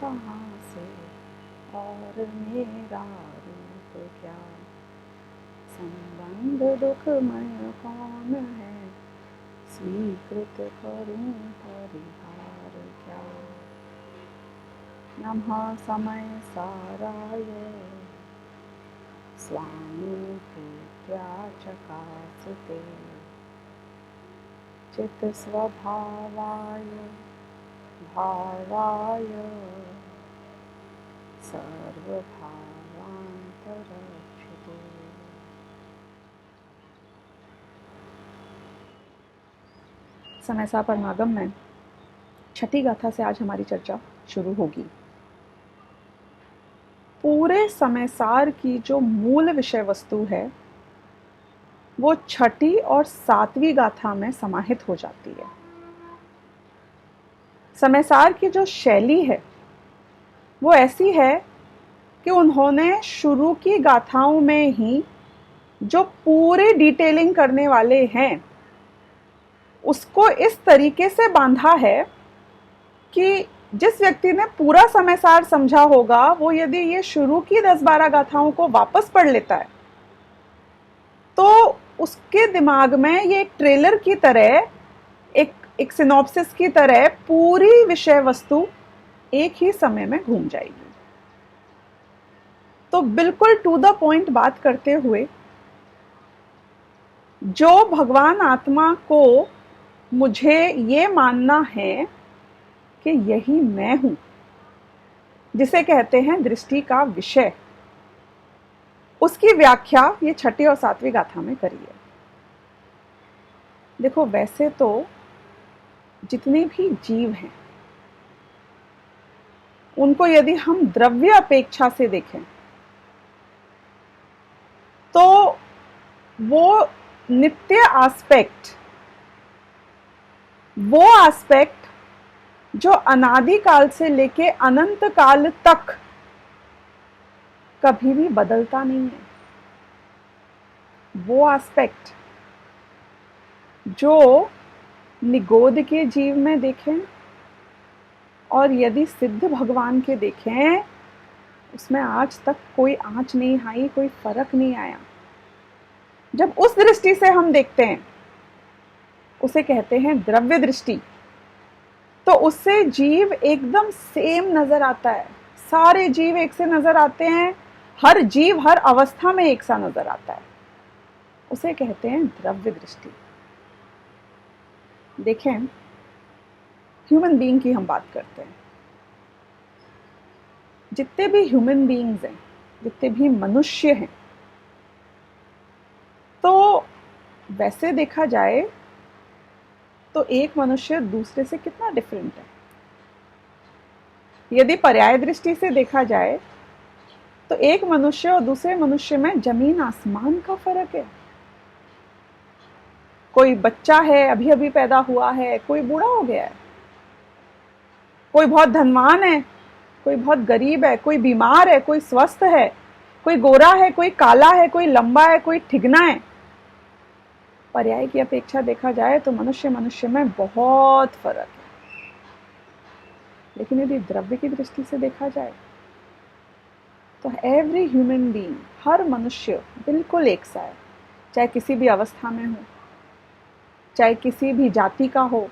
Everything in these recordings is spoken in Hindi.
कहाँ से और मेरा रूप क्या, संबंध दुखमय कौन है, स्वीकृत करूं परिहार क्या। नमः समय साराय स्वामी प्रीत्या चकासते, चित स्वभावाय भावाय सर्वभावांतरक्षिते। समय सार परमागम में छठी गाथा से आज हमारी चर्चा शुरू होगी। पूरे समय सार की जो मूल विषय वस्तु है वो छठी और सातवीं गाथा में समाहित हो जाती है। समय सार की जो शैली है वो ऐसी है कि उन्होंने शुरू की गाथाओं में ही जो पूरी डिटेलिंग करने वाले हैं उसको इस तरीके से बांधा है कि जिस व्यक्ति ने पूरा समय सार समझा होगा वो यदि ये शुरू की 10-12 गाथाओं को वापस पढ़ लेता है तो उसके दिमाग में ये एक ट्रेलर की तरह, एक सिनॉप्सिस की तरह पूरी विषय वस्तु एक ही समय में घूम जाएगी। तो बिल्कुल टू द पॉइंट बात करते हुए, जो भगवान आत्मा को मुझे ये मानना है कि यही मैं हूं, जिसे कहते हैं दृष्टि का विषय, उसकी व्याख्या ये छठी और सातवीं गाथा में करी है। देखो, वैसे तो जितने भी जीव हैं उनको यदि हम द्रव्य अपेक्षा से देखें तो वो नित्य एस्पेक्ट, वो एस्पेक्ट जो अनादि काल से लेके अनंत काल तक कभी भी बदलता नहीं है, वो एस्पेक्ट जो निगोद के जीव में देखें और यदि सिद्ध भगवान के देखें, उसमें आज तक कोई आंच नहीं आई, कोई फर्क नहीं आया। जब उस दृष्टि से हम देखते हैं, उसे कहते हैं द्रव्य दृष्टि, तो उससे जीव एकदम सेम नजर आता है। सारे जीव एक से नजर आते हैं, हर जीव हर अवस्था में एक सा नजर आता है, उसे कहते हैं द्रव्य दृष्टि। देखें, ह्यूमन बीइंग की हम बात करते हैं। जितने भी ह्यूमन बीइंग्स हैं, जितने भी मनुष्य हैं, तो वैसे देखा जाए तो एक मनुष्य दूसरे से कितना डिफरेंट है। यदि पर्याय दृष्टि से देखा जाए तो एक मनुष्य और दूसरे मनुष्य में जमीन आसमान का फर्क है। कोई बच्चा है, अभी अभी पैदा हुआ है, कोई बूढ़ा हो गया है, कोई बहुत धनवान है, कोई बहुत गरीब है, कोई बीमार है, कोई स्वस्थ है, कोई गोरा है, कोई काला है, कोई लंबा है, कोई ठिगना है। पर्याय की अपेक्षा देखा जाए तो मनुष्य मनुष्य में बहुत फर्क है। लेकिन यदि द्रव्य की दृष्टि से देखा जाए तो एवरी ह्यूमन बीइंग, हर मनुष्य बिल्कुल एक सा है, चाहे किसी भी अवस्था में हो, चाहे किसी भी जाति का हो,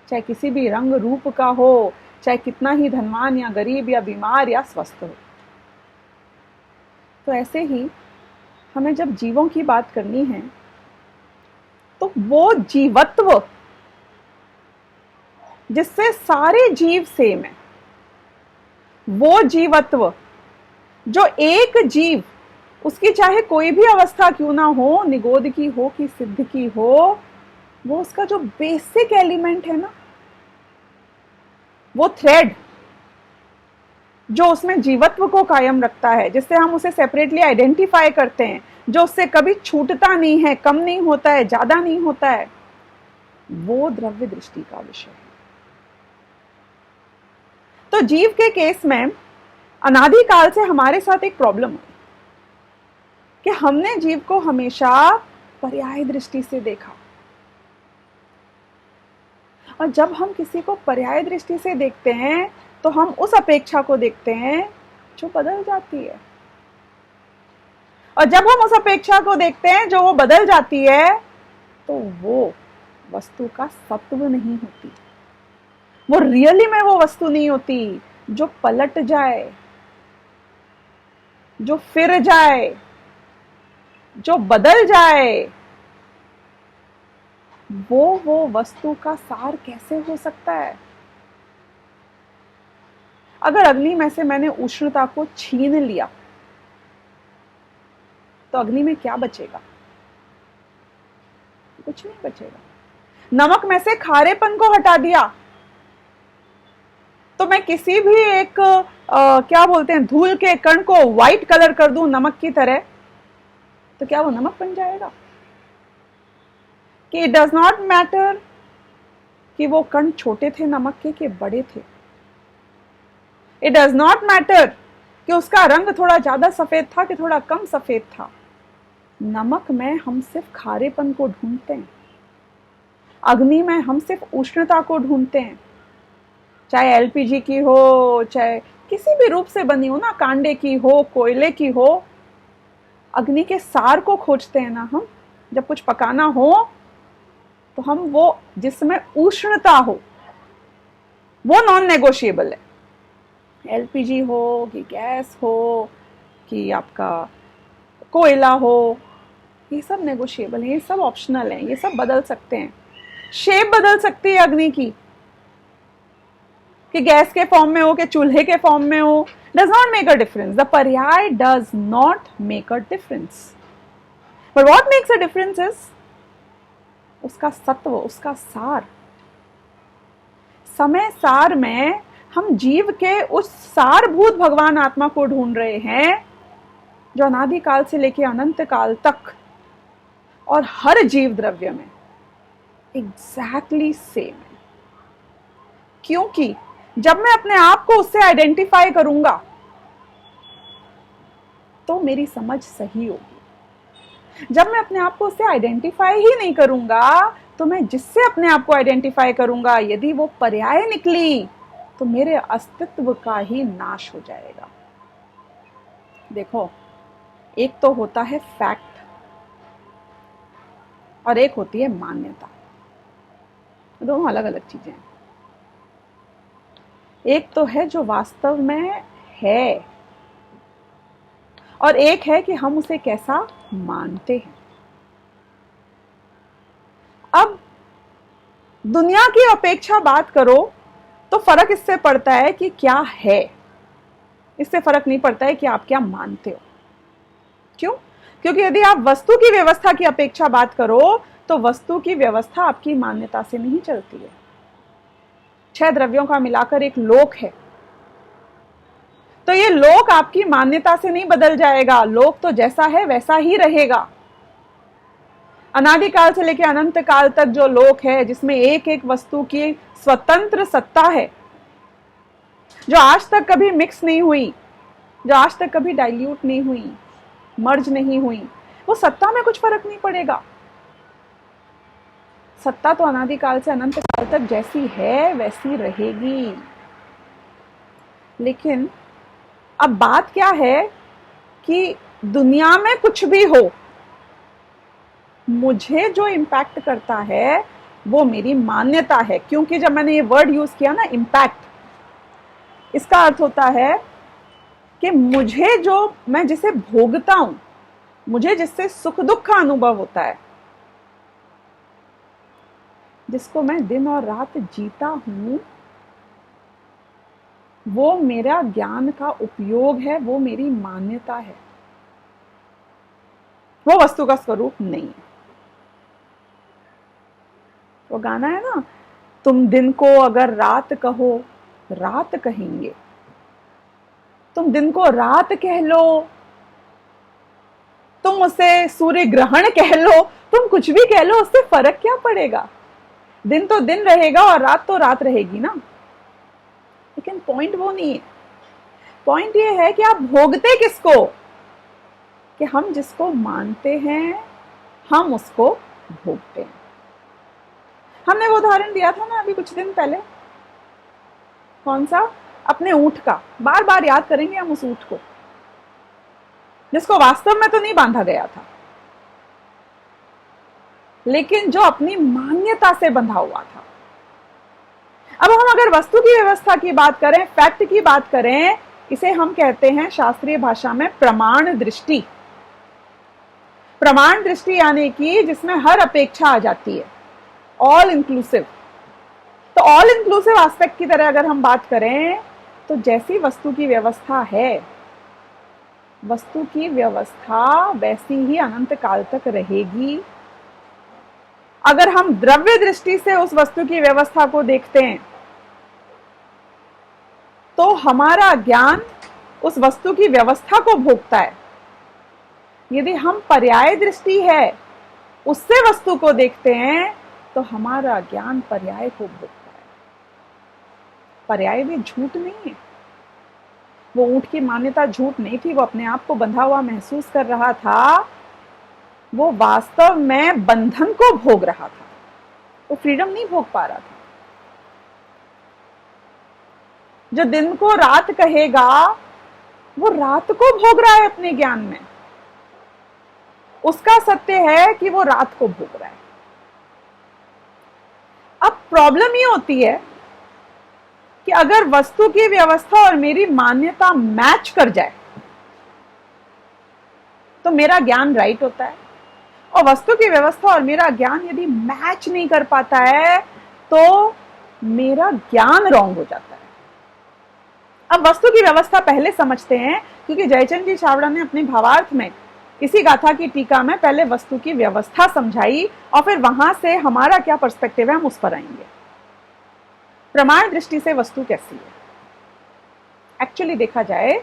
चाहे किसी भी रंग रूप का हो, चाहे कितना ही धनवान या गरीब या बीमार या स्वस्थ हो। तो ऐसे ही हमें जब जीवों की बात करनी है तो वो जीवत्व जिससे सारे जीव सेम है, वो जीवत्व जो एक जीव, उसकी चाहे कोई भी अवस्था क्यों ना हो, निगोद की हो कि सिद्ध की हो, वो उसका जो बेसिक एलिमेंट है ना, वो थ्रेड जो उसमें जीवत्व को कायम रखता है, जिससे हम उसे सेपरेटली आइडेंटिफाई करते हैं, जो उससे कभी छूटता नहीं है, कम नहीं होता है, ज्यादा नहीं होता है, वो द्रव्य दृष्टि का विषय है। तो जीव के केस में अनादि काल से हमारे साथ एक प्रॉब्लम है कि हमने जीव को हमेशा पर्याय दृष्टि से देखा, और जब हम किसी को पर्याय दृष्टि से देखते हैं तो हम उस अपेक्षा को देखते हैं जो बदल जाती है। और जब हम उस अपेक्षा को देखते हैं जो वो बदल जाती है, तो वो वस्तु का सत्व नहीं होती, वो रियली में वो वस्तु नहीं होती जो पलट जाए, जो फिर जाए, जो बदल जाए। वो वस्तु का सार कैसे हो सकता है? अगर अग्नि में से मैंने उष्णता को छीन लिया तो अग्नि में क्या बचेगा? कुछ नहीं बचेगा। नमक में से खारेपन को हटा दिया तो मैं किसी भी एक क्या बोलते हैं, धूल के कण को व्हाइट कलर कर दूं नमक की तरह, तो क्या वो नमक बन जाएगा? कि इट डज नॉट मैटर कि वो कण छोटे थे नमक के कि बड़े थे। इट डज नॉट मैटर कि उसका रंग थोड़ा ज्यादा सफेद था कि थोड़ा कम सफेद था। नमक में हम सिर्फ खारेपन को ढूंढते हैं, अग्नि में हम सिर्फ उष्णता को ढूंढते हैं, चाहे एलपीजी की हो, चाहे किसी भी रूप से बनी हो ना, कांडे की हो, कोयले की हो। अग्नि के सार को खोजते हैं ना हम। जब कुछ पकाना हो तो हम वो जिसमें उष्णता हो, वो नॉन नेगोशिएबल है। एलपीजी हो कि गैस हो कि आपका कोयला हो, ये सब नेगोशिएबल है, ये सब ऑप्शनल है, ये सब बदल सकते हैं। शेप बदल सकती है अग्नि की, कि गैस के फॉर्म में हो कि चूल्हे के फॉर्म में हो, does not make a difference. The पर्याय does not make a difference, but what makes a difference is उसका सत्व, उसका सार। समय सार में हम जीव के उस सारभूत भगवान आत्मा को ढूंढ रहे हैं जो अनादि काल से लेकर अनंत काल तक और हर जीव द्रव्य में एग्जैक्टली सेम है। क्योंकि जब मैं अपने आप को उससे आइडेंटिफाई करूंगा तो मेरी समझ सही होगी। जब मैं अपने आप को उससे आइडेंटिफाई ही नहीं करूंगा तो मैं जिससे अपने आप को आइडेंटिफाई करूंगा, यदि वो पर्याय निकली तो मेरे अस्तित्व का ही नाश हो जाएगा। देखो, एक तो होता है फैक्ट और एक होती है मान्यता। दोनों अलग अलग चीजें हैं। एक तो है जो वास्तव में है और एक है कि हम उसे कैसा मानते हैं। अब दुनिया की अपेक्षा बात करो तो फर्क इससे पड़ता है कि क्या है, इससे फर्क नहीं पड़ता है कि आप क्या मानते हो। क्यों? क्योंकि यदि आप वस्तु की व्यवस्था की अपेक्षा बात करो तो वस्तु की व्यवस्था आपकी मान्यता से नहीं चलती है। 6 द्रव्यों का मिलाकर एक लोक है, तो ये लोक आपकी मान्यता से नहीं बदल जाएगा। लोक तो जैसा है वैसा ही रहेगा। अनादिकाल से लेकर अनंत काल तक जो लोक है, जिसमें एक एक वस्तु की स्वतंत्र सत्ता है, जो आज तक कभी मिक्स नहीं हुई, जो आज तक कभी डाइल्यूट नहीं हुई, मर्ज नहीं हुई, वो सत्ता में कुछ फर्क नहीं पड़ेगा। सत्ता तो अनादिकाल से अनंत काल तक जैसी है वैसी रहेगी। लेकिन अब बात क्या है कि दुनिया में कुछ भी हो, मुझे जो इंपैक्ट करता है वो मेरी मान्यता है। क्योंकि जब मैंने ये वर्ड यूज किया ना, इंपैक्ट, इसका अर्थ होता है कि मुझे जो, मैं जिसे भोगता हूं, मुझे जिससे सुख दुख का अनुभव होता है, जिसको मैं दिन और रात जीता हूं, वो मेरा ज्ञान का उपयोग है, वो मेरी मान्यता है, वो वस्तु का स्वरूप नहीं है। वो गाना है ना, तुम दिन को अगर रात कहो रात कहेंगे, तुम दिन को रात कह लो, तुम उसे सूर्य ग्रहण कह लो, तुम कुछ भी कह लो, उससे फर्क क्या पड़ेगा। दिन तो दिन रहेगा और रात तो रात रहेगी ना। लेकिन पॉइंट वो नहीं है। पॉइंट ये है कि आप भोगते किसको, कि हम जिसको मानते हैं हम उसको भोगते हैं। हमने वो उदाहरण दिया था ना अभी कुछ दिन पहले, कौन सा, अपने ऊंट का, बार बार याद करेंगे हम उस ऊंट को जिसको वास्तव में तो नहीं बांधा गया था, लेकिन जो अपनी मान्यता से बंधा हुआ था। अब हम अगर वस्तु की व्यवस्था की बात करें, फैक्ट की बात करें, इसे हम कहते हैं शास्त्रीय भाषा में प्रमाण दृष्टि। प्रमाण दृष्टि यानी कि जिसमें हर अपेक्षा आ जाती है, ऑल इंक्लूसिव। तो ऑल इंक्लूसिव एस्पेक्ट की तरह अगर हम बात करें तो जैसी वस्तु की व्यवस्था है, वस्तु की व्यवस्था वैसी ही अनंत काल तक रहेगी। अगर हम द्रव्य दृष्टि से उस वस्तु की व्यवस्था को देखते हैं तो हमारा ज्ञान उस वस्तु की व्यवस्था को भोगता है। यदि हम पर्याय दृष्टि है उससे वस्तु को देखते हैं तो हमारा ज्ञान पर्याय को भोगता है। पर्याय भी झूठ नहीं है, वो ऊंट की मान्यता झूठ नहीं थी, वो अपने आप को बंधा हुआ महसूस कर रहा था, वो वास्तव में बंधन को भोग रहा था, वो फ्रीडम नहीं भोग पा रहा था। जो दिन को रात कहेगा वो रात को भोग रहा है अपने ज्ञान में, उसका सत्य है कि वो रात को भोग रहा है। अब प्रॉब्लम ये होती है कि अगर वस्तु की व्यवस्था और मेरी मान्यता मैच कर जाए तो मेरा ज्ञान राइट होता है, और वस्तु की व्यवस्था और मेरा ज्ञान यदि मैच नहीं कर पाता है तो मेरा ज्ञान रॉन्ग हो जाता है। अब वस्तु की व्यवस्था पहले समझते हैं, क्योंकि जयचंद जी छाबड़ा ने अपने भावार्थ में इसी गाथा की टीका में पहले वस्तु की व्यवस्था समझाई और फिर वहां से हमारा क्या पर्सपेक्टिव है हम उस पर आएंगे। प्रमाण दृष्टि से वस्तु कैसी है? एक्चुअली देखा जाए,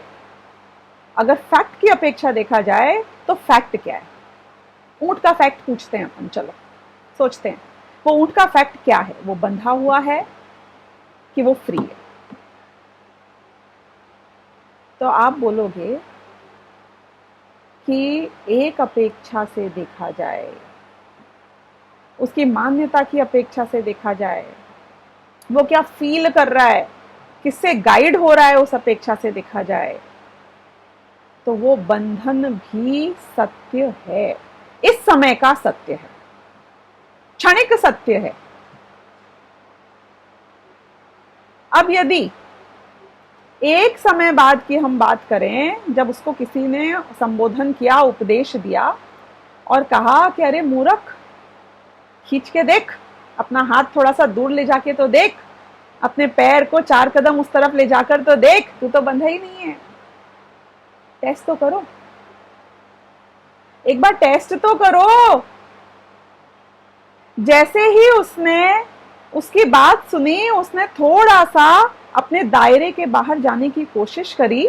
अगर फैक्ट की अपेक्षा देखा जाए तो फैक्ट क्या है? ऊंट का फैक्ट पूछते हैं अपन, चलो सोचते हैं वो ऊंट का फैक्ट क्या है? वो बंधा हुआ है कि वो फ्री है? तो आप बोलोगे कि एक अपेक्षा से देखा जाए, उसकी मान्यता की अपेक्षा से देखा जाए, वो क्या फील कर रहा है, किससे गाइड हो रहा है उस अपेक्षा से देखा जाए, तो वो बंधन भी सत्य है, इस समय का सत्य है, क्षणिक सत्य है। अब यदि एक समय बाद की हम बात करें, जब उसको किसी ने संबोधन किया, उपदेश दिया और कहा कि अरे मूर्ख, खींच के देख, अपना हाथ थोड़ा सा दूर ले जाके तो देख, अपने पैर को 4 कदम उस तरफ ले जाकर तो देख, तू तो बंधा ही नहीं है, टेस्ट तो करो, एक बार टेस्ट तो करो। जैसे ही उसने उसकी बात सुनी, उसने थोड़ा सा अपने दायरे के बाहर जाने की कोशिश करी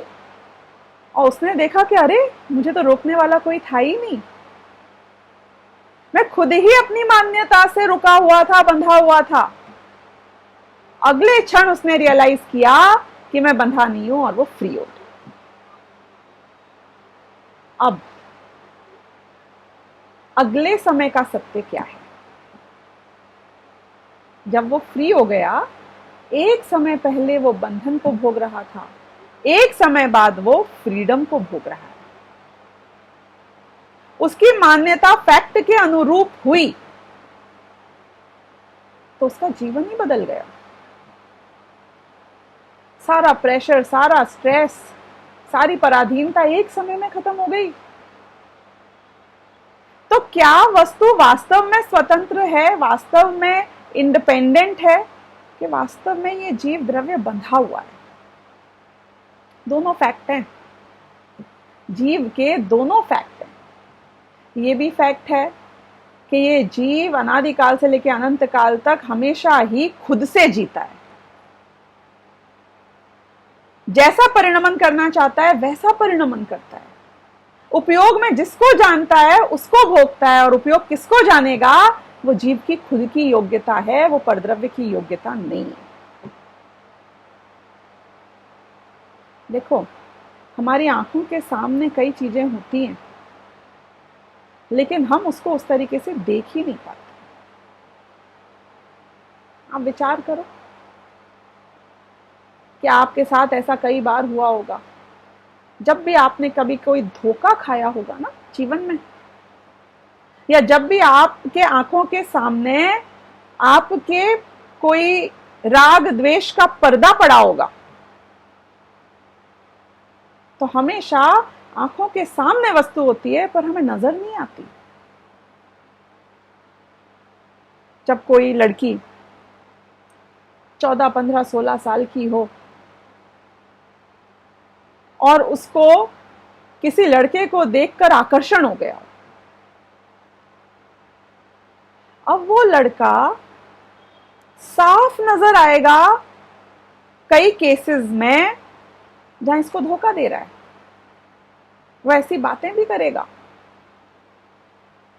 और उसने देखा कि अरे मुझे तो रोकने वाला कोई था ही नहीं, मैं खुद ही अपनी मान्यता से रुका हुआ था, बंधा हुआ था। अगले क्षण उसने रियलाइज किया कि मैं बंधा नहीं हूं और वो फ्री हो गया। अब अगले समय का सत्य क्या है? जब वो फ्री हो गया, एक समय पहले वो बंधन को भोग रहा था, एक समय बाद वो फ्रीडम को भोग रहा है। उसकी मान्यता फैक्ट के अनुरूप हुई तो उसका जीवन ही बदल गया। सारा प्रेशर, सारा स्ट्रेस, सारी पराधीनता एक समय में खत्म हो गई। तो क्या वस्तु वास्तव में स्वतंत्र है, वास्तव में इंडिपेंडेंट है, कि वास्तव में ये जीव द्रव्य बंधा हुआ है? दोनों फैक्ट हैं, जीव के दोनों फैक्ट हैं। ये भी फैक्ट है कि ये जीव अनादिकाल से लेकर अनंत काल तक हमेशा ही खुद से जीता है, जैसा परिणमन करना चाहता है वैसा परिणमन करता है, उपयोग में जिसको जानता है उसको भोगता है, और उपयोग किसको जानेगा वो जीव की खुद की योग्यता है, वो परद्रव्य की योग्यता नहीं है। देखो, हमारी आंखों के सामने कई चीजें होती हैं लेकिन हम उसको उस तरीके से देख ही नहीं पाते। आप विचार करो, कि आपके साथ ऐसा कई बार हुआ होगा, जब भी आपने कभी कोई धोखा खाया होगा ना जीवन में, या जब भी आपके आंखों के सामने आपके कोई राग द्वेष का पर्दा पड़ा होगा, तो हमेशा आंखों के सामने वस्तु होती है पर हमें नजर नहीं आती। जब कोई लड़की 14, 15, 16 साल की हो और उसको किसी लड़के को देखकर आकर्षण हो गया, अब वो लड़का साफ नजर आएगा कई केसेस में जहां इसको धोखा दे रहा है। वो ऐसी बातें भी करेगा,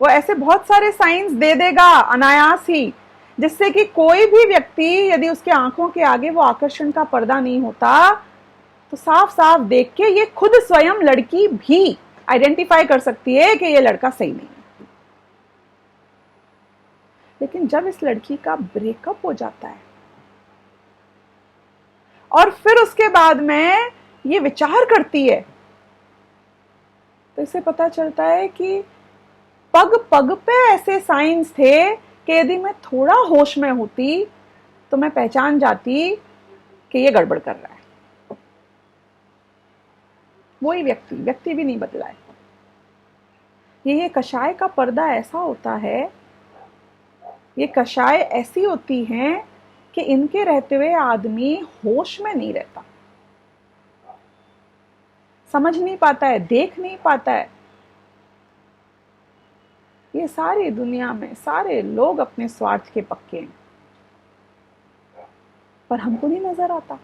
वो ऐसे बहुत सारे साइंस दे देगा अनायास ही, जिससे कि कोई भी व्यक्ति यदि उसके आंखों के आगे वो आकर्षण का पर्दा नहीं होता तो साफ साफ देख के ये खुद स्वयं लड़की भी आइडेंटिफाई कर सकती है कि ये लड़का सही नहीं है। लेकिन जब इस लड़की का ब्रेकअप हो जाता है और फिर उसके बाद में ये विचार करती है, तो इसे पता चलता है कि पग पग पे ऐसे साइंस थे कि यदि मैं थोड़ा होश में होती तो मैं पहचान जाती कि ये गड़बड़ कर रहा है। वही व्यक्ति भी नहीं बदला है। ये कषाय का पर्दा ऐसा होता है, ये कषाय ऐसी होती हैं कि इनके रहते हुए आदमी होश में नहीं रहता, समझ नहीं पाता है, देख नहीं पाता है। ये सारी दुनिया में सारे लोग अपने स्वार्थ के पक्के हैं, पर हमको नहीं नजर आता।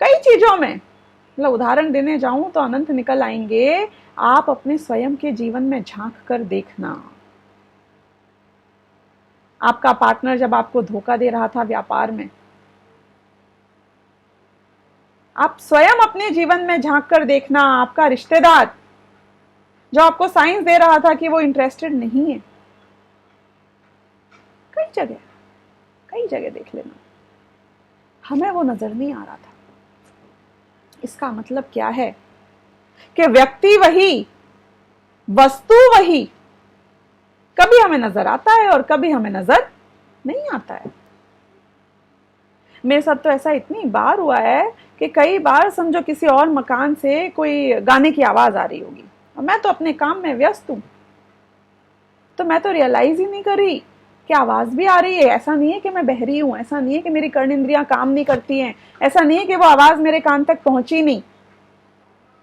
कई चीजों में, मतलब उदाहरण देने जाऊं तो अनंत निकल आएंगे। आप अपने स्वयं के जीवन में झांक कर देखना। आपका पार्टनर जब आपको धोखा दे रहा था व्यापार में, आप स्वयं अपने जीवन में झांक कर देखना। आपका रिश्तेदार जो आपको साइंस दे रहा था कि वो इंटरेस्टेड नहीं है, कई जगह देख लेना, हमें वो नजर नहीं आ रहा था। इसका मतलब क्या है कि व्यक्ति वही, वस्तु वही, कभी हमें नजर आता है और कभी हमें नजर नहीं आता है। मेरे साथ तो ऐसा इतनी बार हुआ है कि कई बार समझो किसी और मकान से कोई गाने की आवाज आ रही होगी और मैं तो अपने काम में व्यस्त हूं, तो मैं तो रियलाइज ही नहीं कर रही कि आवाज भी आ रही है। ऐसा नहीं है कि मैं बहरी हूं, ऐसा नहीं है कि मेरी कर्ण इंद्रियां काम नहीं करती हैं, ऐसा नहीं है कि वो आवाज मेरे कान तक पहुंची नहीं,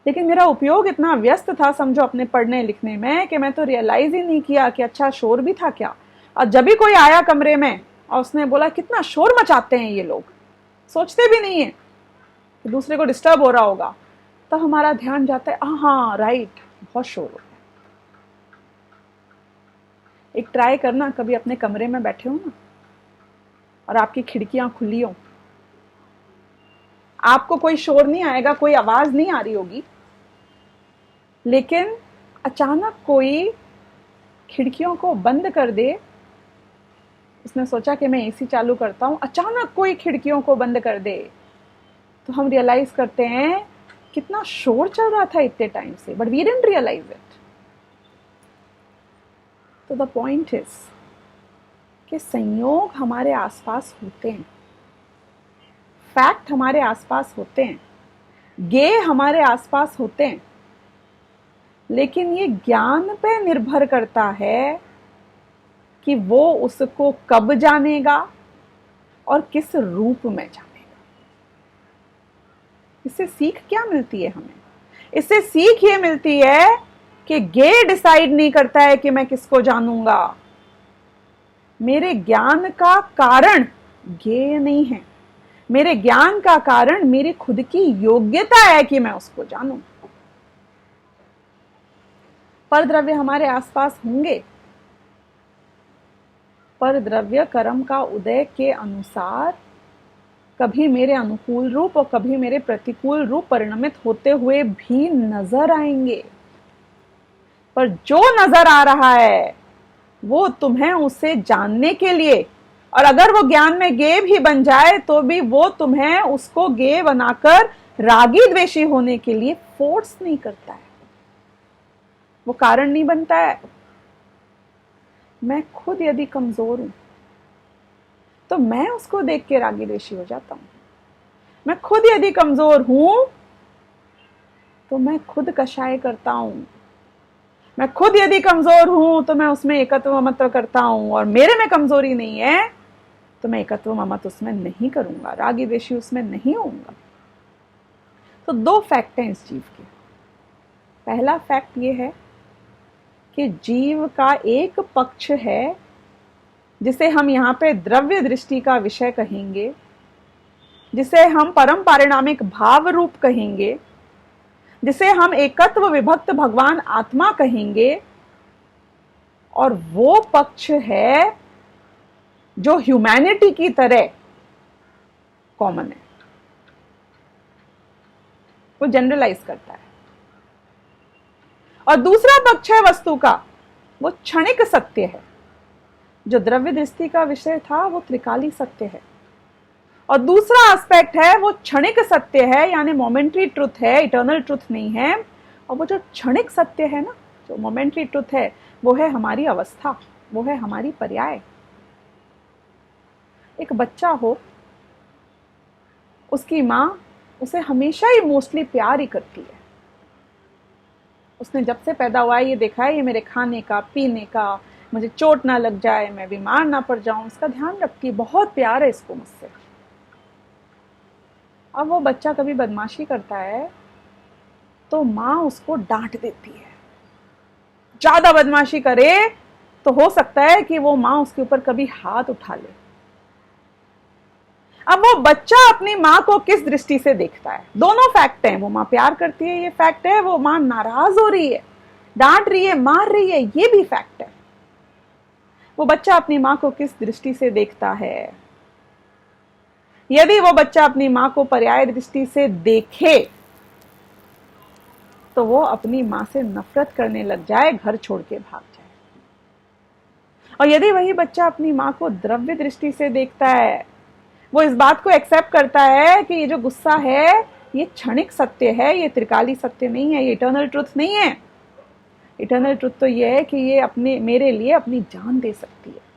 लेकिन मेरा उपयोग इतना व्यस्त था समझो अपने पढ़ने लिखने में कि मैं तो रियलाइज ही नहीं किया कि अच्छा शोर भी था क्या। और जब भी कोई आया कमरे में और उसने बोला कितना शोर मचाते हैं ये लोग, सोचते भी नहीं है कि दूसरे को डिस्टर्ब हो रहा होगा, तो हमारा ध्यान जाता है हाँ राइट, बहुत शोर हो रहा है। एक ट्राई करना, कभी अपने कमरे में बैठे हो ना और आपकी खिड़कियां खुली हो, आपको कोई शोर नहीं आएगा, कोई आवाज नहीं आ रही होगी, लेकिन अचानक कोई खिड़कियों को बंद कर दे। उसने सोचा कि मैं एसी चालू करता हूं, अचानक कोई खिड़कियों को बंद कर दे, तो हम रियलाइज करते हैं कितना शोर चल रहा था इतने टाइम से, but we didn't realise it. तो द पॉइंट इज कि संयोग हमारे आसपास होते हैं, फैक्ट हमारे आसपास होते हैं, गे हमारे आसपास होते हैं, लेकिन ये ज्ञान पे निर्भर करता है कि वो उसको कब जानेगा और किस रूप में जानेगा। इससे सीख क्या मिलती है हमें? इससे सीख ये मिलती है कि गे डिसाइड नहीं करता है कि मैं किसको जानूंगा। मेरे ज्ञान का कारण गे नहीं है, मेरे ज्ञान का कारण मेरी खुद की योग्यता है कि मैं उसको जानूं। पर द्रव्य हमारे आसपास होंगे, पर द्रव्य कर्म का उदय के अनुसार कभी मेरे अनुकूल रूप और कभी मेरे प्रतिकूल रूप परिणमित होते हुए भी नजर आएंगे। पर जो नजर आ रहा है वो तुम्हें उसे जानने के लिए और अगर वो ज्ञान में गे भी बन जाए तो भी वो तुम्हें उसको गे बनाकर रागी द्वेषी होने के लिए फोर्स नहीं करता है, वो कारण नहीं बनता है। मैं खुद यदि कमजोर हूं तो मैं उसको देख के रागी द्वेषी हो जाता हूं। मैं खुद यदि कमजोर हूं तो मैं खुद कषाय करता हूं। मैं खुद यदि कमजोर हूं तो मैं उसमें एकत्व ममत्व करता हूं, और मेरे में कमजोरी नहीं है तो मैं एकत्व ममत्व उसमें नहीं करूंगा, रागी द्वेषी उसमें नहीं होऊंगा। तो दो फैक्ट हैं इस जीव के। पहला फैक्ट ये है कि जीव का एक पक्ष है जिसे हम यहाँ पे द्रव्य दृष्टि का विषय कहेंगे, जिसे हम परम पारिणामिक भाव रूप कहेंगे, जिसे हम एकत्व विभक्त भगवान आत्मा कहेंगे, और वो पक्ष है जो ह्यूमैनिटी की तरह कॉमन है, वो जनरलाइज करता है। और दूसरा पक्ष है वस्तु का, वो क्षणिक सत्य है। जो द्रव्य दृष्टि का विषय था वो त्रिकाली सत्य है, और दूसरा एस्पेक्ट है वो क्षणिक सत्य है, यानी मोमेंट्री ट्रुथ है, इटर्नल ट्रुथ नहीं है। और वो जो क्षणिक सत्य है ना, जो मोमेंट्री ट्रुथ है, वो है हमारी अवस्था, वो है हमारी पर्याय। एक बच्चा हो, उसकी माँ उसे हमेशा ही मोस्टली प्यार ही करती है। उसने जब से पैदा हुआ है ये देखा है, ये मेरे खाने का पीने का, मुझे चोट ना लग जाए, मैं बीमार ना पड़ जाऊं, इसका ध्यान रखती है, बहुत प्यार है इसको मुझसे। अब वो बच्चा कभी बदमाशी करता है तो माँ उसको डांट देती है। ज्यादा बदमाशी करे तो हो सकता है कि वो माँ उसके ऊपर कभी हाथ उठा ले। अब वो बच्चा अपनी माँ को किस दृष्टि से देखता है? दोनों फैक्ट हैं। वो माँ प्यार करती है, ये फैक्ट है। वो माँ नाराज हो रही है, डांट रही है, मार रही है, ये भी फैक्ट है। वो बच्चा अपनी माँ को किस दृष्टि से देखता है? यदि वो बच्चा अपनी माँ को पर्याय दृष्टि से देखे तो वो अपनी माँ से नफरत करने लग जाए, घर छोड़ के भाग जाए। और यदि वही बच्चा अपनी माँ को द्रव्य दृष्टि से देखता है, वो इस बात को एक्सेप्ट करता है कि ये जो गुस्सा है ये क्षणिक सत्य है, ये त्रिकाली सत्य नहीं है, ये इटर्नल ट्रुथ नहीं है। इटर्नल ट्रुथ तो ये है कि ये अपने मेरे लिए अपनी जान दे सकती है।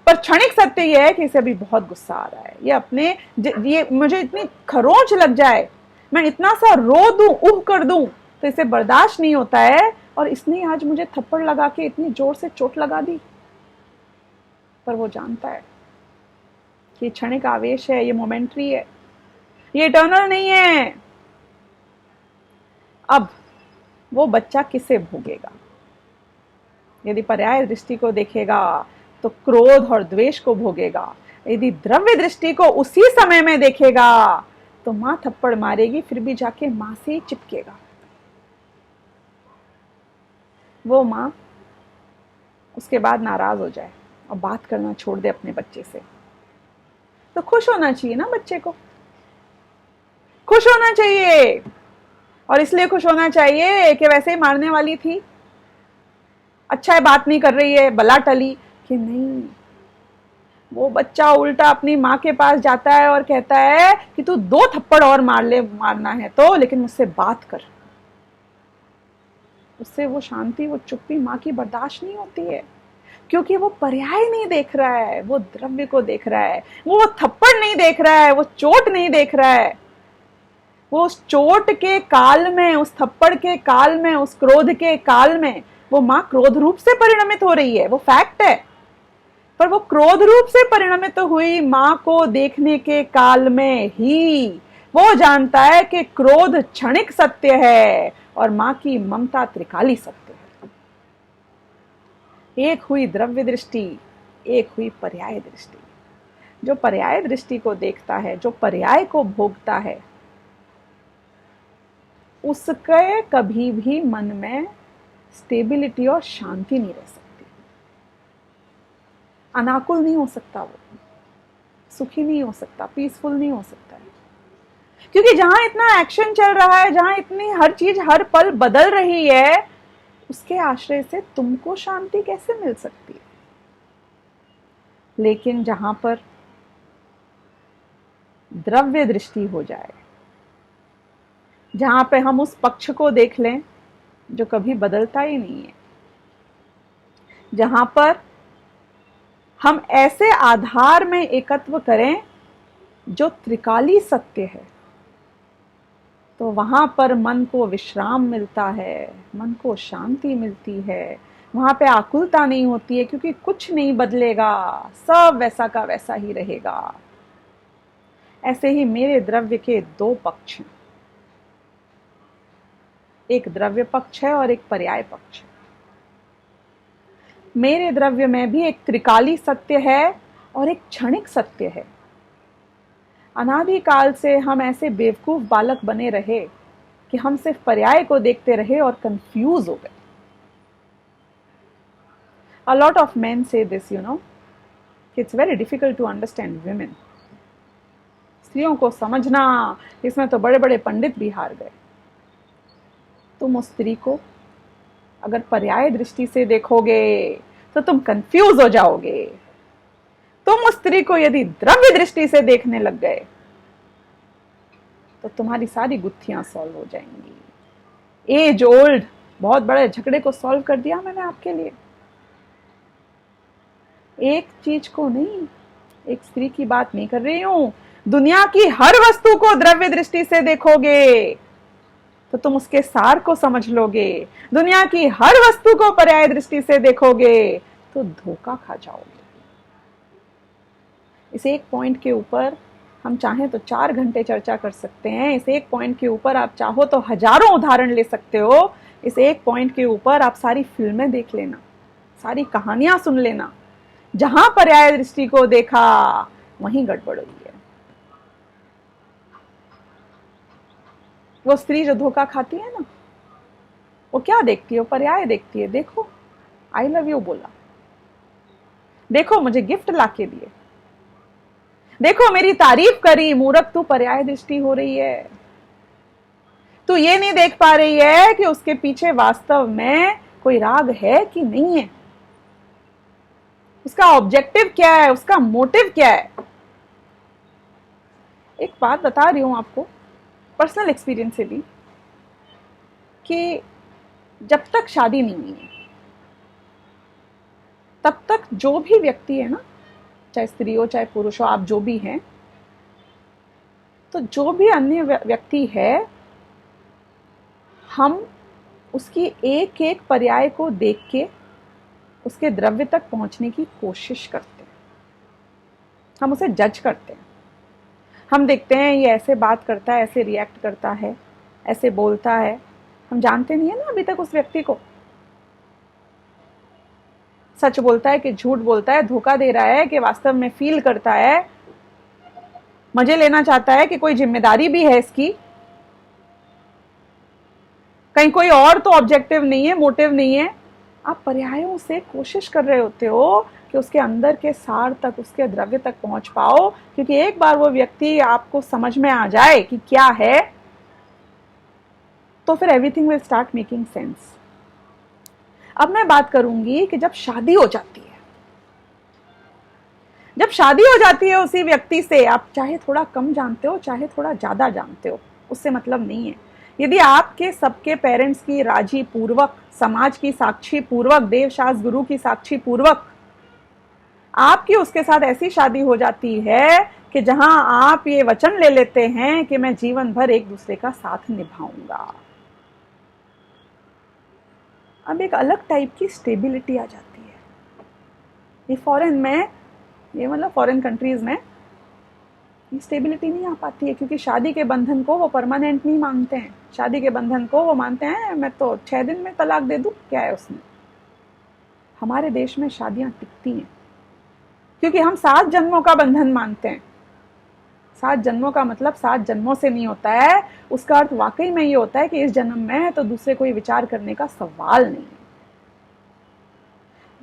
पर क्षणिक सत्य ये है कि इसे अभी बहुत गुस्सा आ रहा है, ये मुझे इतनी खरोंच लग जाए, मैं इतना सा रो दूं, उह कर दूं, तो इसे बर्दाश्त नहीं होता है, और इसने आज मुझे थप्पड़ लगा के इतनी जोर से चोट लगा दी। पर वो जानता है कि क्षणिक आवेश है, ये मोमेंट्री है, ये इटर्नल नहीं है। अब वो बच्चा किसे भोगेगा? यदि पर्याय दृष्टि को देखेगा तो क्रोध और द्वेष को भोगेगा। यदि द्रव्य दृष्टि को उसी समय में देखेगा तो मां थप्पड़ मारेगी, फिर भी जाके मां से ही चिपकेगा। वो मां उसके बाद नाराज हो जाए और बात करना छोड़ दे अपने बच्चे से, तो खुश होना चाहिए ना, बच्चे को खुश होना चाहिए। और इसलिए खुश होना चाहिए कि वैसे ही मारने वाली थी, अच्छा है बात नहीं कर रही है, बला टली। कि नहीं, वो बच्चा उल्टा अपनी माँ के पास जाता है और कहता है कि तू 2 थप्पड़ और मार ले, मारना है तो, लेकिन मुझसे बात कर। उससे वो शांति, वो चुप्पी माँ की बर्दाश्त नहीं होती है, क्योंकि वो पर्याय नहीं देख रहा है, वो द्रव्य को देख रहा है। वो थप्पड़ नहीं देख रहा है, वो चोट नहीं देख रहा है। वो उस चोट के काल में, उस थप्पड़ के काल में, उस क्रोध के काल में वो माँ क्रोध रूप से परिणमित हो रही है, वो फैक्ट है। पर वो क्रोध रूप से परिणमित हुई माँ को देखने के काल में ही वो जानता है कि क्रोध क्षणिक सत्य है और माँ की ममता त्रिकाली सत्य है। एक हुई द्रव्य दृष्टि, एक हुई पर्याय दृष्टि। जो पर्याय दृष्टि को देखता है, जो पर्याय को भोगता है, उसके कभी भी मन में स्टेबिलिटी और शांति नहीं रह सकती। अनाकुल नहीं हो सकता, वो सुखी नहीं हो सकता, पीसफुल नहीं हो सकता है। क्योंकि जहां इतना एक्शन चल रहा है, जहां इतनी हर चीज हर पल बदल रही है, उसके आश्रय से तुमको शांति कैसे मिल सकती है? लेकिन जहां पर द्रव्य दृष्टि हो जाए, जहां पे हम उस पक्ष को देख लें जो कभी बदलता ही नहीं है, जहां पर हम ऐसे आधार में एकत्व करें जो त्रिकाली सत्य है, तो वहां पर मन को विश्राम मिलता है, मन को शांति मिलती है। वहां पे आकुलता नहीं होती है, क्योंकि कुछ नहीं बदलेगा, सब वैसा का वैसा ही रहेगा। ऐसे ही मेरे द्रव्य के दो पक्ष हैं, एक द्रव्य पक्ष है और एक पर्याय पक्ष है। मेरे द्रव्य में भी एक त्रिकाली सत्य है और एक क्षणिक सत्य है। अनादिकाल से हम ऐसे बेवकूफ बालक बने रहे कि हम सिर्फ पर्याय को देखते रहे और कंफ्यूज हो गए। A lot of men say this, it's very difficult to understand women. स्त्रियों को समझना, इसमें तो बड़े बड़े पंडित भी हार गए। तुम उस स्त्री को अगर पर्याय दृष्टि से देखोगे तो तुम कंफ्यूज हो जाओगे। तुम उस स्त्री को यदि द्रव्य दृष्टि से देखने लग गए तो तुम्हारी सारी गुत्थियां सॉल्व हो जाएंगी। एज ओल्ड बहुत बड़े झगड़े को सॉल्व कर दिया मैंने आपके लिए। एक चीज को नहीं, एक स्त्री की बात नहीं कर रही हूं, दुनिया की हर वस्तु को द्रव्य दृष्टि से देखोगे तो तुम उसके सार को समझ लोगे। दुनिया की हर वस्तु को पर्याय दृष्टि से देखोगे तो धोखा खा जाओगे। इस एक पॉइंट के ऊपर हम चाहें तो 4 घंटे चर्चा कर सकते हैं। इस एक पॉइंट के ऊपर आप चाहो तो हजारों उदाहरण ले सकते हो। इस एक पॉइंट के ऊपर आप सारी फिल्में देख लेना, सारी कहानियां सुन लेना। जहां पर्याय दृष्टि को देखा वहीं गड़बड़ हुई है। वो स्त्री जो धोखा खाती है ना, वो क्या देखती है? वो पर्याय देखती है। देखो आई लव यू बोला, देखो मुझे गिफ्ट लाके दिए, देखो मेरी तारीफ करी। मूर्ख, तू पर्याय दृष्टि हो रही है। तू ये नहीं देख पा रही है कि उसके पीछे वास्तव में कोई राग है कि नहीं है, उसका ऑब्जेक्टिव क्या है, उसका मोटिव क्या है। एक बात बता रही हूं आपको पर्सनल एक्सपीरियंस से भी, कि जब तक शादी नहीं है तब तक जो भी व्यक्ति है ना, चाहे स्त्री हो चाहे पुरुष हो, आप जो भी हैं, तो जो भी अन्य व्यक्ति है, हम उसकी एक एक पर्याय को देख के उसके द्रव्य तक पहुंचने की कोशिश करते हैं। हम उसे जज करते हैं। हम देखते हैं ये ऐसे बात करता है, ऐसे रिएक्ट करता है, ऐसे बोलता है। हम जानते नहीं है ना अभी तक उस व्यक्ति को, सच बोलता है कि झूठ बोलता है, धोखा दे रहा है कि वास्तव में फील करता है, मजे लेना चाहता है कि कोई जिम्मेदारी भी है इसकी, कहीं कोई और तो ऑब्जेक्टिव नहीं है, मोटिव नहीं है। आप पर्यायों से कोशिश कर रहे होते हो कि उसके अंदर के सार तक, उसके द्रव्य तक पहुंच पाओ, क्योंकि एक बार वो व्यक्ति आपको समझ में आ जाए कि क्या है, तो फिर everything will start making sense. अब मैं बात करूंगी कि जब शादी हो जाती है, जब शादी हो जाती है उसी व्यक्ति से, आप चाहे थोड़ा कम जानते हो चाहे थोड़ा ज्यादा जानते हो, उससे मतलब नहीं है। यदि आपके सबके पेरेंट्स की राजी पूर्वक, समाज की साक्षी पूर्वक, देव शास्त्र गुरु की साक्षी पूर्वक आपकी उसके साथ ऐसी शादी हो जाती है कि जहां आप ये वचन ले लेते हैं कि मैं जीवन भर एक दूसरे का साथ निभाऊंगा, अब एक अलग टाइप की स्टेबिलिटी आ जाती है। ये फॉरेन में, ये मतलब फॉरेन कंट्रीज में ये स्टेबिलिटी नहीं आ पाती है, क्योंकि शादी के बंधन को वो परमानेंट नहीं मानते हैं। शादी के बंधन को वो मानते हैं मैं तो 6 दिन में तलाक दे दूं, क्या है उसमें। हमारे देश में शादियां टिकती हैं क्योंकि हम 7 जन्मों का बंधन मानते हैं। 7 जन्मों का मतलब 7 जन्मों से नहीं होता है, उसका अर्थ वाकई में ये होता है कि इस जन्म में है तो दूसरे को विचार करने का सवाल नहीं है।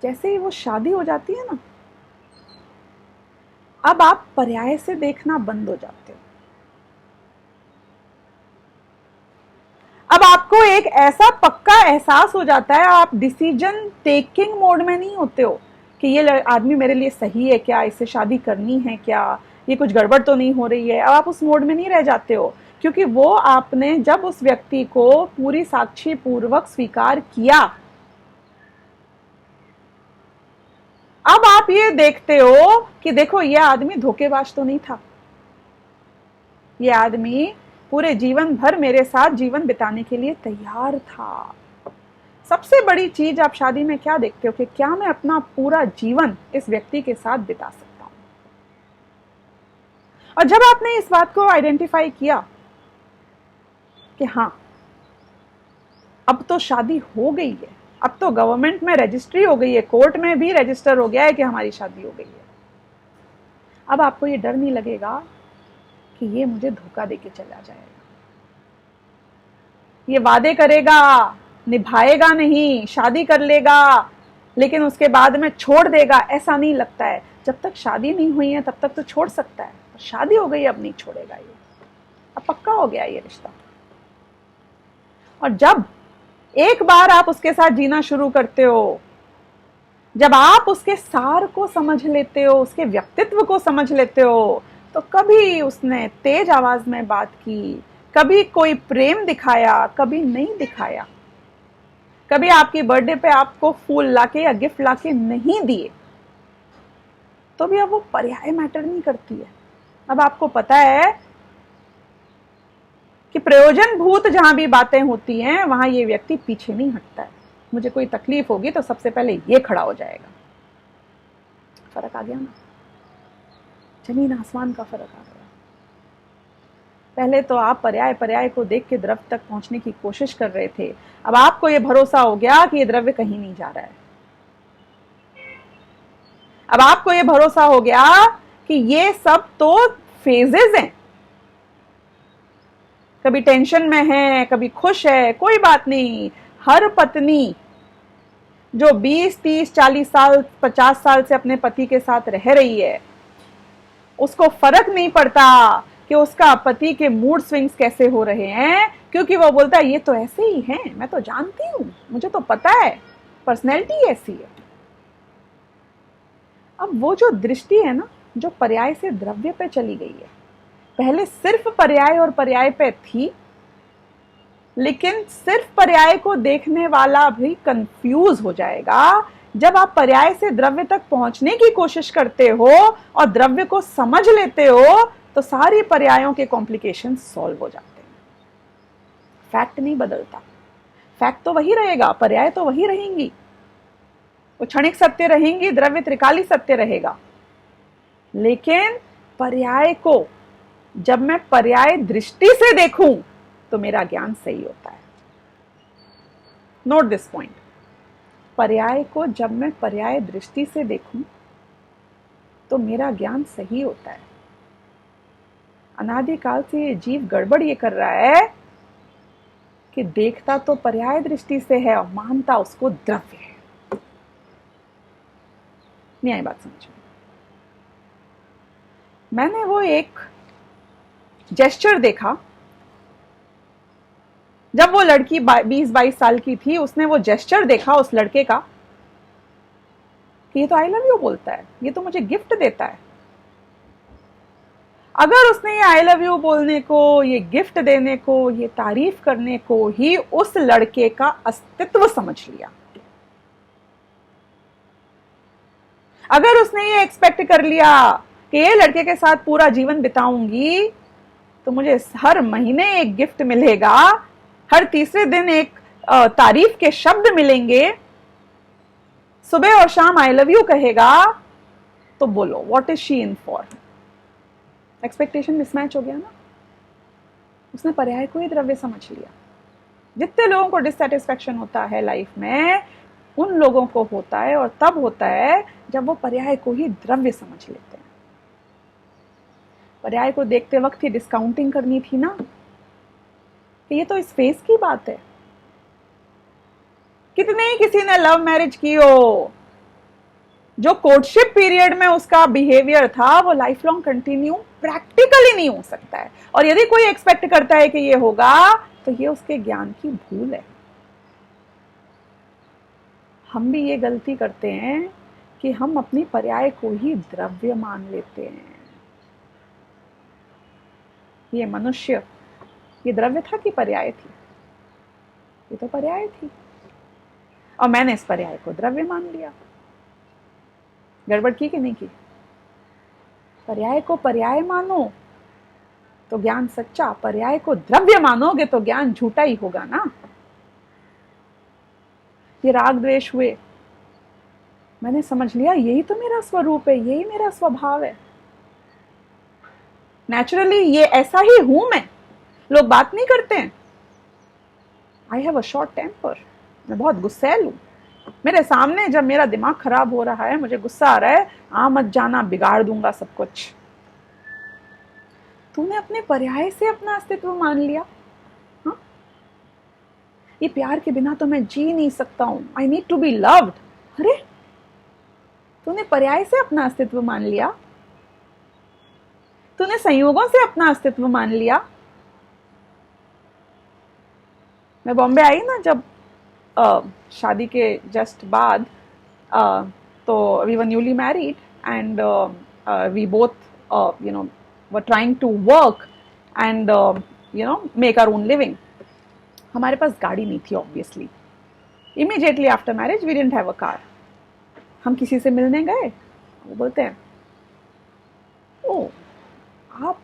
जैसे ही वो शादी हो जाती है ना, अब आप पर्याय से देखना बंद हो जाते हो। अब आपको एक ऐसा पक्का एहसास हो जाता है, आप डिसीजन टेकिंग मोड में नहीं होते हो कि ये आदमी मेरे लिए सही है क्या, इससे शादी करनी है क्या, ये कुछ गड़बड़ तो नहीं हो रही है। अब आप उस मोड में नहीं रह जाते हो, क्योंकि वो आपने जब उस व्यक्ति को पूरी साक्षी पूर्वक स्वीकार किया, अब आप ये देखते हो कि देखो ये आदमी धोखेबाज तो नहीं था, ये आदमी पूरे जीवन भर मेरे साथ जीवन बिताने के लिए तैयार था। सबसे बड़ी चीज आप शादी में क्या देखते हो कि क्या मैं अपना पूरा जीवन इस व्यक्ति के साथ बिता सकता हूं। और जब आपने इस बात को आइडेंटिफाई किया कि हाँ अब तो शादी हो गई है, अब तो गवर्नमेंट में रजिस्ट्री हो गई है, कोर्ट में भी रजिस्टर हो गया है कि हमारी शादी हो गई है, अब आपको ये डर नहीं लगेगा कि ये मुझे धोखा देके चला जाएगा, ये वादे करेगा निभाएगा नहीं, शादी कर लेगा लेकिन उसके बाद में छोड़ देगा, ऐसा नहीं लगता है। जब तक शादी नहीं हुई है तब तक तो छोड़ सकता है, पर शादी हो गई अब नहीं छोड़ेगा, ये अब पक्का हो गया ये रिश्ता। और जब एक बार आप उसके साथ जीना शुरू करते हो, जब आप उसके सार को समझ लेते हो, उसके व्यक्तित्व को समझ लेते हो, तो कभी उसने तेज आवाज में बात की, कभी कोई प्रेम दिखाया, कभी नहीं दिखाया, कभी आपकी बर्थडे पे आपको फूल लाके या गिफ्ट लाके नहीं दिए, तो भी अब वो पर्याय मैटर नहीं करती है। अब आपको पता है कि प्रयोजनभूत जहां भी बातें होती हैं वहां ये व्यक्ति पीछे नहीं हटता है। मुझे कोई तकलीफ होगी तो सबसे पहले ये खड़ा हो जाएगा। फर्क आ गया ना, जमीन आसमान का फर्क आ गया। पहले तो आप पर्याय को देख के द्रव्य तक पहुंचने की कोशिश कर रहे थे, अब आपको ये भरोसा हो गया कि ये द्रव्य कहीं नहीं जा रहा है। अब आपको ये भरोसा हो गया कि ये सब तो फेजेस हैं, कभी टेंशन में है, कभी खुश है, कोई बात नहीं। हर पत्नी जो 20, 30, 40 साल, 50 साल से अपने पति के साथ रह रही है, उसको फर्क नहीं पड़ता कि उसका पति के मूड स्विंग्स कैसे हो रहे हैं, क्योंकि वो बोलता है ये तो ऐसे ही हैं, मैं तो जानती हूं, मुझे तो पता है, पर्सनैलिटी ऐसी है। अब वो जो दृष्टि है ना, जो पर्याय से द्रव्य पे चली गई है, पहले सिर्फ पर्याय और पर्याय पे थी, लेकिन सिर्फ पर्याय को देखने वाला भी कंफ्यूज हो जाएगा। जब आप पर्याय से द्रव्य तक पहुंचने की कोशिश करते हो और द्रव्य को समझ लेते हो, तो सारी पर्यायों के कॉम्प्लिकेशन सॉल्व हो जाते हैं। फैक्ट नहीं बदलता, फैक्ट तो वही रहेगा, पर्याय तो वही रहेंगी, वो क्षणिक सत्य रहेंगी, द्रव्य त्रिकाली सत्य रहेगा। लेकिन पर्याय को जब मैं पर्याय दृष्टि से देखूं तो मेरा ज्ञान सही होता है। नोट दिस पॉइंट, पर्याय को जब मैं पर्याय दृष्टि से देखूं तो मेरा ज्ञान सही होता है। अनादिकाल से ये जीव गड़बड़ ये कर रहा है कि देखता तो पर्याय दृष्टि से है और मानता उसको द्रव्य है। नहीं आई बात समझ में? मैंने वो एक जेस्चर देखा जब वो लड़की 20-22 साल की थी, उसने वो जेस्चर देखा उस लड़के का कि ये तो आई लव यू बोलता है, ये तो मुझे गिफ्ट देता है। अगर उसने ये आई लव यू बोलने को, ये गिफ्ट देने को, ये तारीफ करने को ही उस लड़के का अस्तित्व समझ लिया, अगर उसने ये एक्सपेक्ट कर लिया कि ये लड़के के साथ पूरा जीवन बिताऊंगी तो मुझे हर महीने एक गिफ्ट मिलेगा, हर तीसरे दिन एक तारीफ के शब्द मिलेंगे, सुबह और शाम आई लव यू कहेगा, तो बोलो what is she in for? Expectation mismatch हो गया ना। उसने पर्याय को ही द्रव्य समझ लिया। जितने लोगों को डिससैटिस्फैक्शन होता है लाइफ में, उन लोगों को होता है, और तब होता है जब वो पर्याय को ही द्रव्य समझ लेते हैं। पर्याय को देखते वक्त ही डिस्काउंटिंग करनी थी ना कि ये तो इस फेस की बात है। कितने ही किसी ने लव मैरिज की हो, जो कोर्टशिप पीरियड में उसका बिहेवियर था वो लाइफ लॉन्ग कंटिन्यू प्रैक्टिकली नहीं हो सकता है, और यदि कोई एक्सपेक्ट करता है कि ये होगा तो ये उसके ज्ञान की भूल है। हम भी ये गलती करते हैं कि हम अपनी पर्याय को ही द्रव्य मान लेते हैं। ये मनुष्य, ये द्रव्य था कि पर्याय थी? ये तो पर्याय थी, और मैंने इस पर्याय को द्रव्य मान लिया। गड़बड़ की कि नहीं की? पर्याय को पर्याय मानो तो ज्ञान सच्चा, पर्याय को द्रव्य मानोगे तो ज्ञान झूठा ही होगा ना। ये राग द्वेष हुए, मैंने समझ लिया यही तो मेरा स्वरूप है, यही मेरा स्वभाव है, नेचुरली ये ऐसा ही हूं मैं। लोग बात नहीं करते हैं, I have a short temper, मैं बहुत गुस्सैल हूं। मेरे सामने जब मेरा दिमाग खराब हो रहा है, मुझे गुस्सा आ रहा है, आ मत जाना, बिगाड़ दूंगा सब कुछ। तूने अपने पर्याय से अपना अस्तित्व मान लिया। हाँ, ये प्यार के बिना तो मैं जी नहीं सकता हूं, I need to be loved. अरे तूने पर्याय से अपना अस्तित्व मान लिया, तूने संयोगों से अपना अस्तित्व मान लिया। मैं बॉम्बे आई ना जब शादी के जस्ट बाद, तो we were newly married and we both were trying to work and make our own living. हमारे पास गाड़ी नहीं थी obviously. Immediately after marriage we didn't have a car. हम किसी से मिलने गए, वो बोलते हैं ओ आप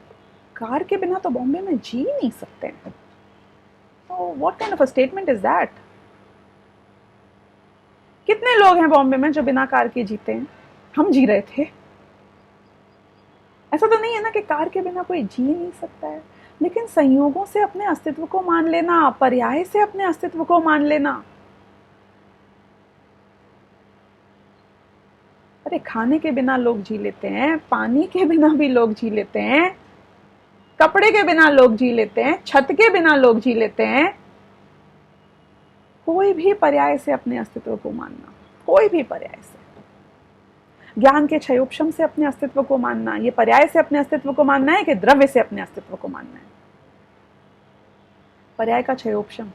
कार के बिना तो बॉम्बे में जी नहीं सकते। तो what kind of a statement is that? कितने लोग हैं बॉम्बे में जो बिना कार के जीते हैं? हम जी रहे थे। ऐसा तो नहीं है ना कि कार के बिना कोई जी नहीं सकता है, लेकिन संयोगों से अपने अस्तित्व को मान लेना, पर्याय से अपने अस्तित्व को मान लेना। अरे खाने के बिना लोग जी लेते हैं, पानी के बिना भी लोग जी लेते हैं, कपड़े के बिना लोग जी लेते हैं, छत के बिना लोग जी लेते हैं। कोई भी पर्याय से अपने अस्तित्व को मानना, कोई भी पर्याय से। ज्ञान के क्षयोपशम से अपने अस्तित्व को मानना, ये पर्याय से अपने अस्तित्व को मानना है कि द्रव्य से अपने अस्तित्व को मानना है? पर्याय का क्षयोपशम,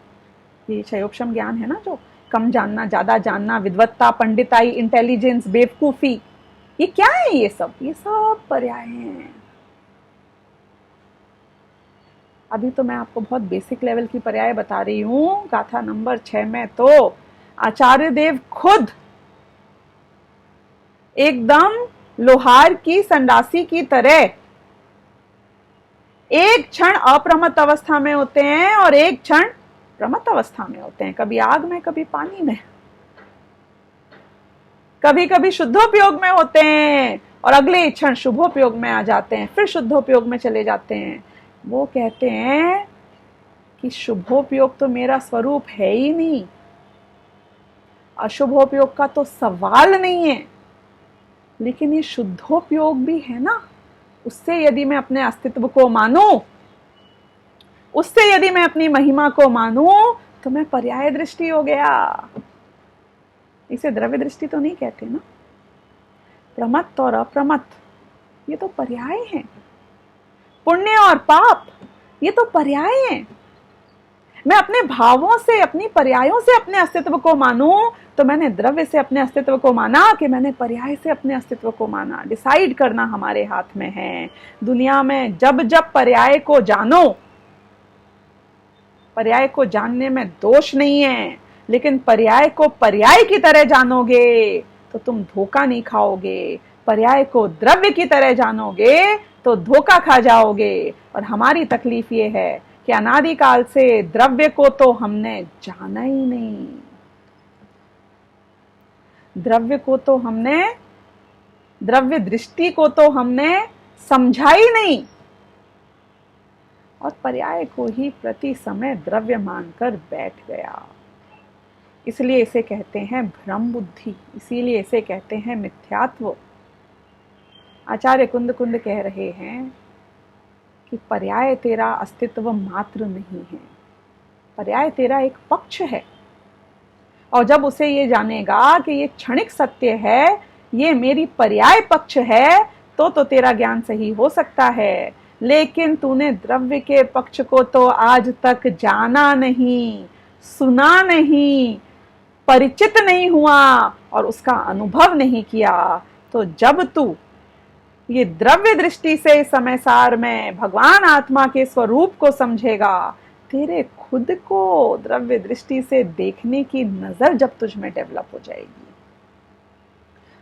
ये क्षयोपशम ज्ञान है ना, जो कम जानना, ज्यादा जानना, विद्वत्ता, पंडिताई, इंटेलिजेंस, बेवकूफी, ये क्या है? ये सब पर्याय हैं। अभी तो मैं आपको बहुत बेसिक लेवल की पर्याय बता रही हूं। गाथा नंबर 6 में तो आचार्य देव खुद एकदम लोहार की संडासी की तरह एक क्षण अप्रमत्त अवस्था में होते हैं और एक क्षण प्रमत्त अवस्था में होते हैं। कभी आग में, कभी पानी में, कभी कभी शुद्धोपयोग में होते हैं और अगले क्षण शुभोपयोग में आ जाते हैं, फिर शुद्धोपयोग में चले जाते हैं। वो कहते हैं कि शुभोपयोग तो मेरा स्वरूप है ही नहीं, अशुभोपयोग का तो सवाल नहीं है, लेकिन ये शुद्धोपयोग भी है ना। उससे यदि मैं अपने अस्तित्व को मानूं, उससे यदि मैं अपनी महिमा को मानूं, तो मैं पर्याय दृष्टि हो गया। इसे द्रव्य दृष्टि तो नहीं कहते ना। प्रमत्त और अप्रमत्त ये तो पर्याय हैं। पुण्य और पाप ये तो पर्याय हैं। मैं अपने भावों से, अपनी पर्यायों से अपने अस्तित्व को मानूं, तो मैंने द्रव्य से अपने अस्तित्व को माना कि मैंने पर्याय से अपने अस्तित्व को माना। डिसाइड करना हमारे हाथ में है। दुनिया में जब जब पर्याय को जानो, पर्याय को जानने में दोष नहीं है, लेकिन पर्याय को पर्याय की तरह जानोगे तो तुम धोखा नहीं खाओगे। पर्याय को द्रव्य की तरह जानोगे तो धोखा खा जाओगे। और हमारी तकलीफ ये है कि अनादिकाल से द्रव्य को तो हमने जाना ही नहीं, द्रव्य को तो हमने, द्रव्य दृष्टि को तो हमने समझा ही नहीं, और पर्याय को ही प्रति समय द्रव्य मानकर बैठ गया। इसलिए इसे कहते हैं भ्रम बुद्धि, इसीलिए इसे कहते हैं मिथ्यात्व। आचार्य कुंद कुंद कह रहे हैं कि पर्याय तेरा अस्तित्व मात्र नहीं है, पर्याय तेरा एक पक्ष है। और जब उसे ये जानेगा कि ये क्षणिक सत्य है, ये मेरी पर्याय पक्ष है, तो तेरा ज्ञान सही हो सकता है। लेकिन तूने द्रव्य के पक्ष को तो आज तक जाना नहीं, सुना नहीं, परिचित नहीं हुआ, और उसका अनुभव नहीं किया, तो जब तू ये द्रव्य दृष्टि से समय सार में भगवान आत्मा के स्वरूप को समझेगा, तेरे खुद को द्रव्य दृष्टि से देखने की नजर जब तुझ में डेवलप हो जाएगी।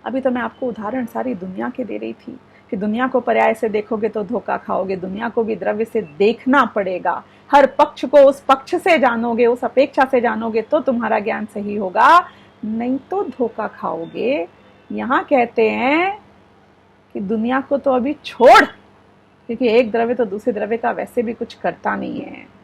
अभी तो मैं आपको उदाहरण सारी दुनिया के दे रही थी कि दुनिया को पर्याय से देखोगे तो धोखा खाओगे, दुनिया को भी द्रव्य से देखना पड़ेगा, हर पक्ष को उस पक्ष से जानोगे, उस अपेक्षा से जानोगे तो तुम्हारा ज्ञान सही होगा, नहीं तो धोखा खाओगे। यहां कहते हैं कि दुनिया को तो अभी छोड़, क्योंकि एक द्रव्य तो दूसरे द्रव्य का वैसे भी कुछ करता नहीं है।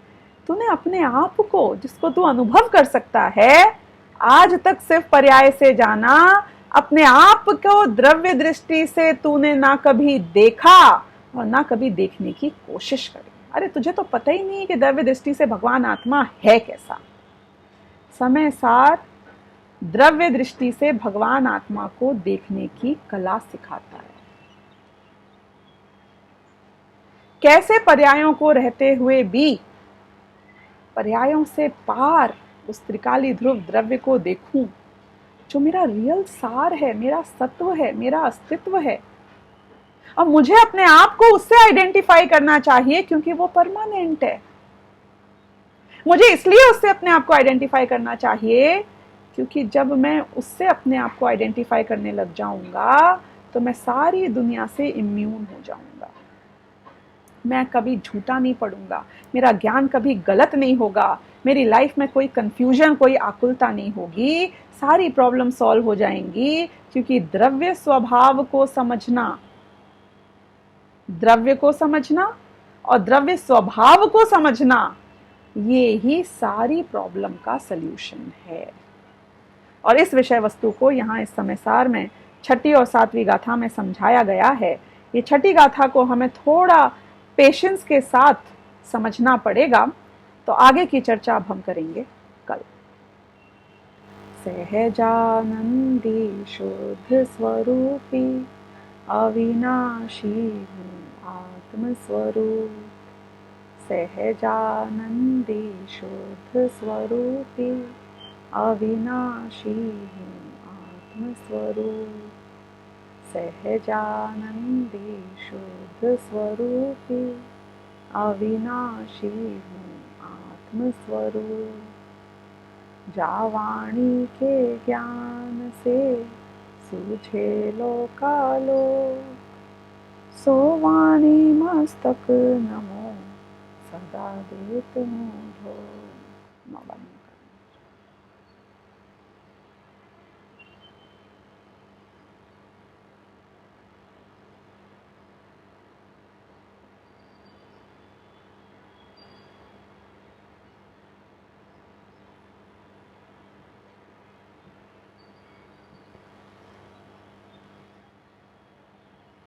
तूने अपने आप को, जिसको तू अनुभव कर सकता है, आज तक सिर्फ पर्याय से जाना, अपने आप को द्रव्य दृष्टि से तूने ना कभी देखा और ना कभी देखने की कोशिश करी। अरे तुझे तो पता ही नहीं है कि द्रव्य दृष्टि से भगवान आत्मा है कैसा। समय सार द्रव्य दृष्टि से भगवान आत्मा को देखने की कला सिखाता है। कैसे पर्यायों को रहते हुए भी पर्यायों से पार उस त्रिकाली ध्रुव द्रव्य को देखूं, जो मेरा रियल सार है, मेरा सत्व है, मेरा अस्तित्व है। अब मुझे अपने आप को उससे आइडेंटिफाई करना चाहिए क्योंकि वो परमानेंट है। मुझे इसलिए उससे अपने आप को आइडेंटिफाई करना चाहिए क्योंकि जब मैं उससे अपने आप को आइडेंटिफाई करने लग जाऊंगा तो मैं सारी दुनिया से इम्यून हो जाऊंगा। मैं कभी झूठा नहीं पढ़ूंगा, मेरा ज्ञान कभी गलत नहीं होगा, मेरी लाइफ में कोई कंफ्यूजन, कोई आकुलता नहीं होगी, सारी प्रॉब्लम सॉल्व हो जाएंगी। क्योंकि द्रव्य स्वभाव को समझना, द्रव्य को समझना और द्रव्य स्वभाव को समझना, ये ही सारी प्रॉब्लम का सल्यूशन है। और इस विषय वस्तु को यहाँ इस समय सार में छठी और सातवीं गाथा में समझाया गया है। ये छठी गाथा को हमें थोड़ा पेशेंस के साथ समझना पड़ेगा, तो आगे की चर्चा अब हम करेंगे कल। सहजानंदी शुद्ध स्वरूपी अविनाशी आत्मस्वरूप, सहजानंदी शुद्ध स्वरूपी अविनाशी आत्मस्वरूप, सहजानंदी शुद्ध स्वरूपी अविनाशी आत्मस्वरूप, जावाणी के ज्ञान से सूझे लोकालोक, सो वाणी मस्तक नमो सदा देत मूढ़ो।